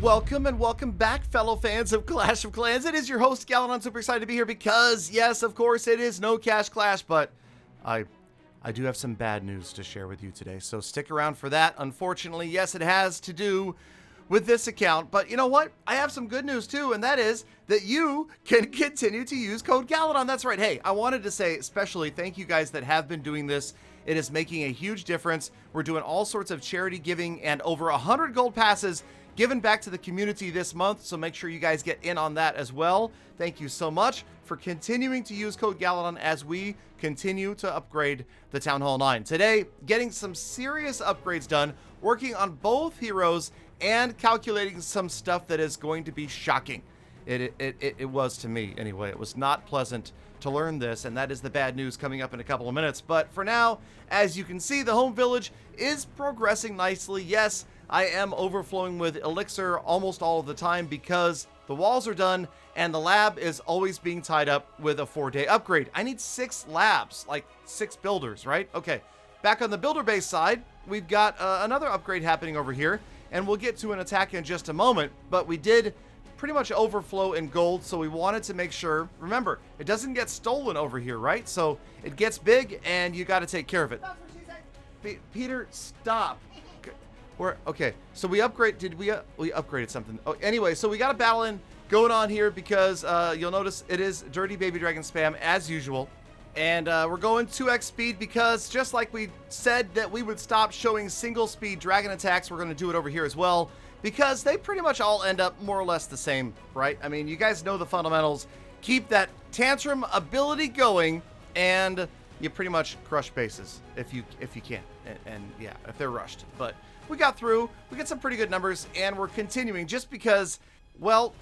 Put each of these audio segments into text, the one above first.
Welcome and welcome back, fellow fans of Clash of Clans. It is your host, Galadon. Super excited to be here because, yes, of course, it is no Cash Clash, but I do have some bad news to share with you today, so stick around for that. Unfortunately, yes, it has to do with this account, but you know what? I have some good news too, and that is that you can continue to use code Galadon. That's right. Hey, I wanted to say especially thank you guys that have been doing this. It is making a huge difference. We're doing all sorts of charity giving and over 100 gold passes given back to the community this month, so make sure you guys get in on that as well. Thank you so much for continuing to use code Galadon as we continue to upgrade the Town Hall 9. Today, getting some serious upgrades done, working on both heroes, and calculating some stuff that is going to be shocking. It was to me, anyway. It was not pleasant to learn this, and that is the bad news coming up in a couple of minutes. But for now, as you can see, the home village is progressing nicely. Yes, I am overflowing with elixir almost all of the time because the walls are done and the lab is always being tied up with a 4-day upgrade. I need 6 labs, like 6 builders, right? Okay, back on the builder base side, we've got another upgrade happening over here, and we'll get to an attack in just a moment, but we did pretty much overflow in gold, so we wanted to make sure, remember, it doesn't get stolen over here, right? So it gets big and you got to take care of it. That's what she said. Peter, stop. Okay, so we upgraded, we upgraded something. Oh, anyway, so we got a battle in going on here because you'll notice it is Dirty Baby Dragon spam as usual. And we're going 2x speed because just like we said that we would stop showing single speed dragon attacks, we're going to do it over here as well because they pretty much all end up more or less the same, right? I mean, you guys know the fundamentals. Keep that tantrum ability going and you pretty much crush bases if you can. And yeah, if they're rushed. But we got through, we get some pretty good numbers, and we're continuing just because, well,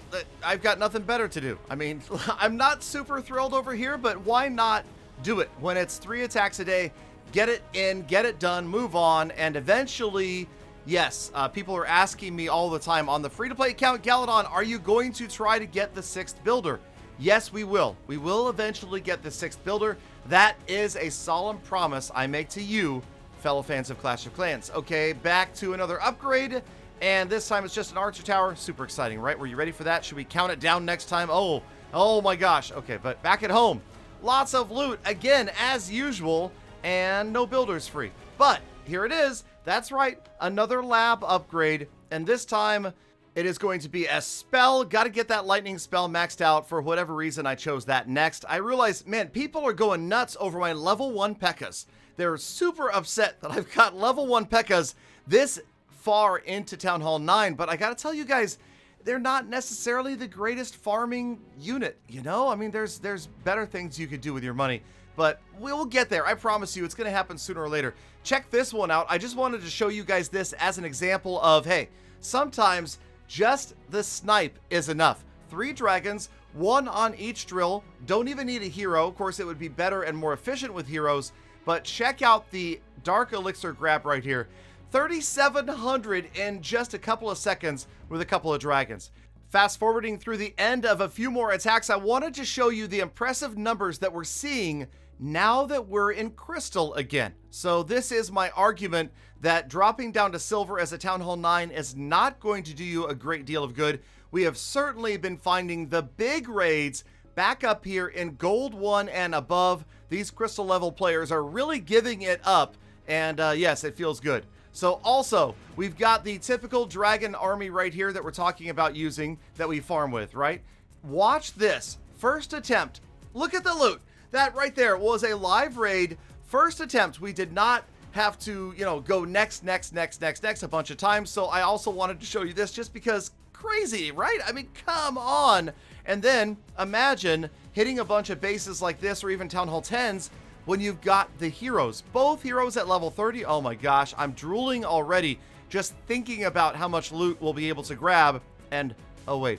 I've got nothing better to do. I mean, I'm not super thrilled over here, but why not do it when it's 3 attacks a day? Get it in, get it done, move on, and eventually, yes, people are asking me all the time on the free-to-play account, Galadon, are you going to try to get the 6th builder? Yes, we will. We will eventually get the 6th builder. That is a solemn promise I make to you, fellow fans of Clash of Clans. Okay, back to another upgrade, and this time it's just an archer tower. Super exciting, right? Were you ready for that? Should we count it down next time? Oh my gosh. Okay, but back at home, lots of loot again as usual, and no builders free. But here it is. That's right, another lab upgrade, and this time it is going to be a spell. Got to get that lightning spell maxed out. For whatever reason, I chose that next. I realized, man, people are going nuts over my level 1 P.E.K.K.A.s. They're super upset that I've got level 1 P.E.K.K.A.s this far into Town Hall 9, but I gotta tell you guys, they're not necessarily the greatest farming unit, you know? I mean, there's better things you could do with your money, but we'll get there. I promise you, it's gonna happen sooner or later. Check this one out. I just wanted to show you guys this as an example of, hey, sometimes just the snipe is enough. 3 dragons, 1 on each drill, don't even need a hero. Of course, it would be better and more efficient with heroes, but check out the Dark Elixir grab right here. 3,700 in just a couple of seconds with a couple of dragons. Fast forwarding through the end of a few more attacks, I wanted to show you the impressive numbers that we're seeing now that we're in Crystal again. So this is my argument that dropping down to Silver as a Town Hall 9 is not going to do you a great deal of good. We have certainly been finding the big raids back up here in Gold 1 and above. These Crystal level players are really giving it up, and yes, it feels good. So also, we've got the typical dragon army right here that we're talking about using that we farm with, right? Watch this. First attempt. Look at the loot. That right there was a live raid. First attempt. We did not have to, you know, go next a bunch of times. So I also wanted to show you this just because crazy, right? I mean, come on. And then imagine hitting a bunch of bases like this or even Town Hall 10s when you've got the heroes. Both heroes at level 30. Oh my gosh, I'm drooling already just thinking about how much loot we'll be able to grab and, oh wait,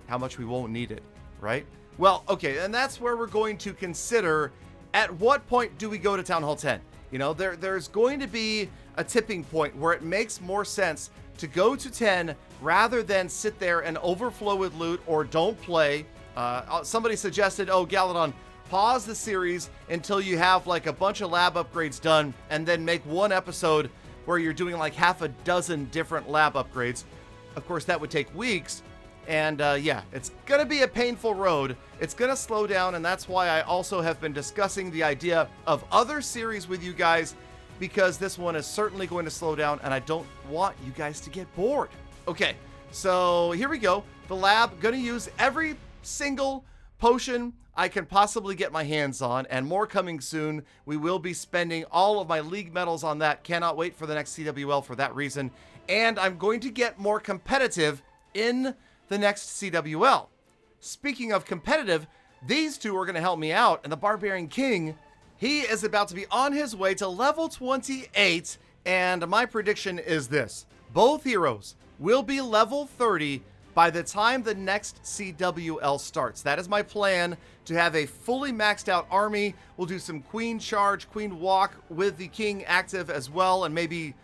how much we won't need it, right? Well, okay, and that's where we're going to consider at what point do we go to Town Hall 10? You know, there's going to be a tipping point where it makes more sense to go to 10 rather than sit there and overflow with loot or don't play. Somebody suggested, oh, Galadon, pause the series until you have like a bunch of lab upgrades done and then make one episode where you're doing like half a dozen different lab upgrades. Of course, that would take weeks. And yeah, it's going to be a painful road. It's going to slow down. And that's why I also have been discussing the idea of other series with you guys, because this one is certainly going to slow down and I don't want you guys to get bored. Okay, so here we go. The lab, going to use every single potion I can possibly get my hands on, and more coming soon. We will be spending all of my league medals on that. Cannot wait for the next CWL for that reason. And I'm going to get more competitive in the next CWL. Speaking of competitive, these two are going to help me out, and the Barbarian King, he is about to be on his way to level 28, and my prediction is this. Both heroes will be level 30 by the time the next CWL starts. That is my plan, to have a fully maxed out army. We'll do some Queen Charge, Queen Walk with the King active as well, and maybe,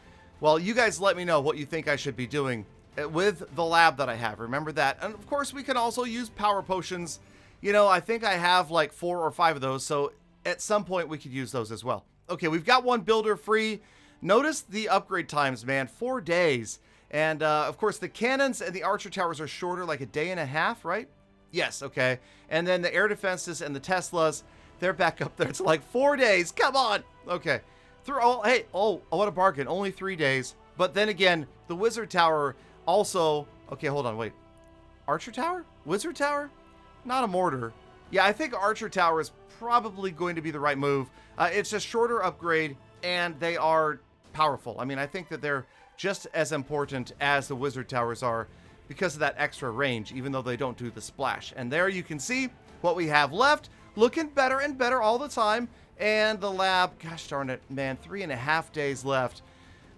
well, you guys let me know what you think I should be doing with the lab that I have. Remember that. And of course, we can also use power potions. You know, I think I have like 4 or 5 of those, so at some point we could use those as well. Okay, we've got one builder free. Notice the upgrade times, man, 4 days. And of course, the cannons and the archer towers are shorter, like a day and a half, right? Yes, okay. And then the air defenses and the Teslas, they're back up there. It's like 4 days. Come on. Okay. Hey, what a bargain. Only 3 days. But then again, the wizard tower also, okay, hold on, wait. Archer tower? Wizard tower? Not a mortar. Yeah, I think archer tower is probably going to be the right move. It's a shorter upgrade, and they are powerful. I mean, I think that they're just as important as the wizard towers are because of that extra range, even though they don't do the splash. And there you can see what we have left, looking better and better all the time. And the lab, gosh darn it, man, 3.5 days left.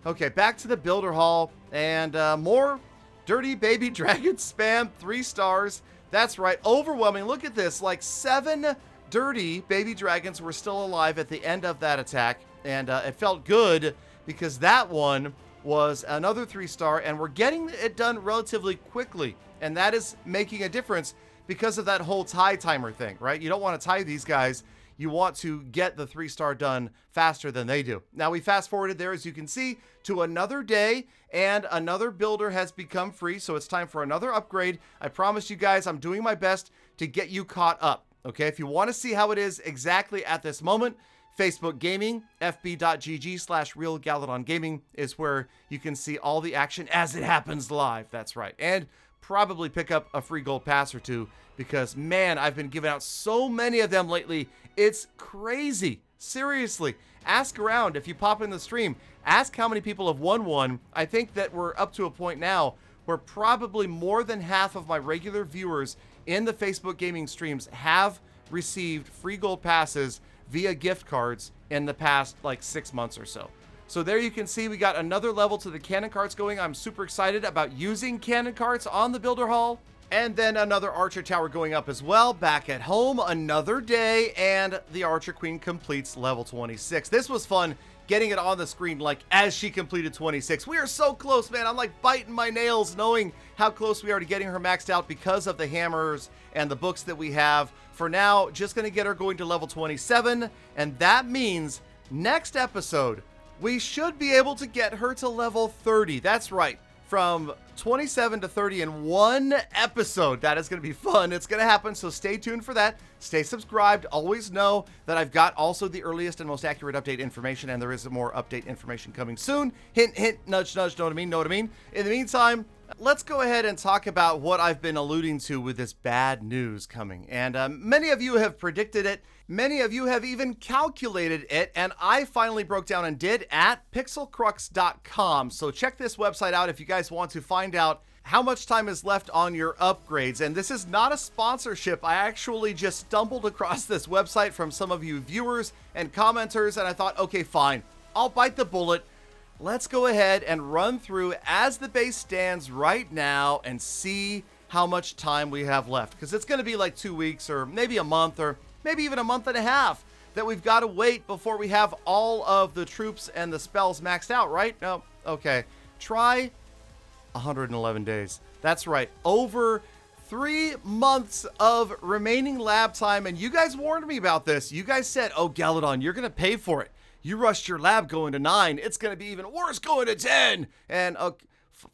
Okay, back to the builder hall, and more dirty baby dragon spam, 3 stars. That's right, overwhelming. Look at this, like 7 dirty baby dragons were still alive at the end of that attack, and it felt good because that one was another 3-star, and we're getting it done relatively quickly, and that is making a difference because of that whole tie timer thing, right? You don't want to tie these guys. You want to get the 3-star done faster than they do. Now, we fast forwarded there, as you can see, to another day, and another builder has become free, so it's time for another upgrade. I promise you guys, I'm doing my best to get you caught up, okay? If you want to see how it is exactly at this moment, Facebook Gaming, fb.gg/Real Galadon Gaming is where you can see all the action as it happens live. That's right. And probably pick up a free gold pass or 2 because, man, I've been giving out so many of them lately. It's crazy. Seriously. Ask around. If you pop in the stream, ask how many people have won one. I think that we're up to a point now where probably more than half of my regular viewers in the Facebook Gaming streams have received free gold passes via gift cards in the past like 6 months or so. So there you can see we got another level to the cannon carts going. I'm super excited about using cannon carts on the builder hall. And then another archer tower going up as well. Back at home, another day, and the archer queen completes level 26. This was fun getting it on the screen like as she completed 26. We are so close, man. I'm like biting my nails knowing how close we are to getting her maxed out because of the hammers and the books that we have. For now, just going to get her going to level 27, and that means next episode, we should be able to get her to level 30. That's right. From 27 to 30 in one episode. That is going to be fun. It's going to happen, so stay tuned for that. Stay subscribed. Always know that I've got also the earliest and most accurate update information, and there is more update information coming soon. Hint, hint, nudge, nudge, know what I mean, know what I mean. In the meantime, let's go ahead and talk about what I've been alluding to with this bad news coming. And many of you have predicted it. Many of you have even calculated it, and I finally broke down and did at pixelcrux.com. So check this website out if you guys want to find out how much time is left on your upgrades. And this is not a sponsorship. I actually just stumbled across this website from some of you viewers and commenters, and I thought, okay, fine, I'll bite the bullet. Let's go ahead and run through as the base stands right now and see how much time we have left. Because it's going to be like 2 weeks or maybe a month or maybe even a month and a half that we've got to wait before we have all of the troops and the spells maxed out, right? No, okay. Try 111 days. That's right. Over 3 months of remaining lab time. And you guys warned me about this. You guys said, oh, Galadon, you're going to pay for it. You rushed your lab going to 9. It's going to be even worse going to 10. And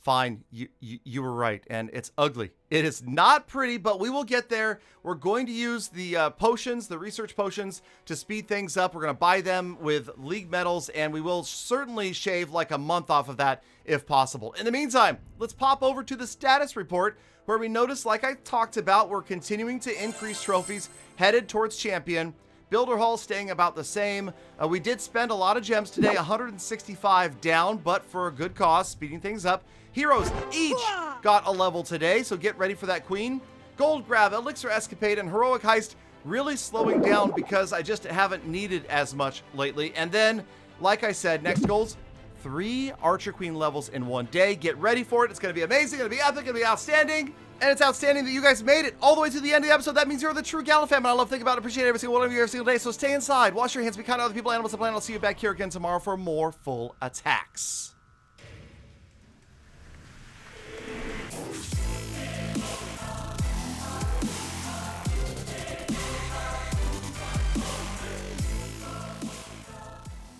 Fine, you were right, and it's ugly. It is not pretty, but we will get there. We're going to use the potions, the research potions, to speed things up. We're going to buy them with league medals, and we will certainly shave like a month off of that if possible. In the meantime, let's pop over to the status report, where we notice, like I talked about, we're continuing to increase trophies headed towards champion. Builder Hall staying about the same. We did spend a lot of gems today, 165 down, but for a good cause, speeding things up. Heroes each got a level today, so get ready for that queen. Gold Grab, Elixir Escapade, and Heroic Heist really slowing down because I just haven't needed as much lately. And then, like I said, next goals, 3 Archer Queen levels in one day. Get ready for it. It's going to be amazing, going to be epic, going to be outstanding. And it's outstanding that you guys made it all the way to the end of the episode. That means you're the true Gala fam, and I love, think about, appreciate every single one of you every single day. So stay inside, wash your hands, be kind to other people, animals, and planet. I'll see you back here again tomorrow for more full attacks.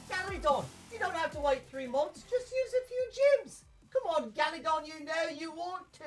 Galadon, you don't have to wait 3 months. Just use a few gyms. Come on, Galadon, you know you want to.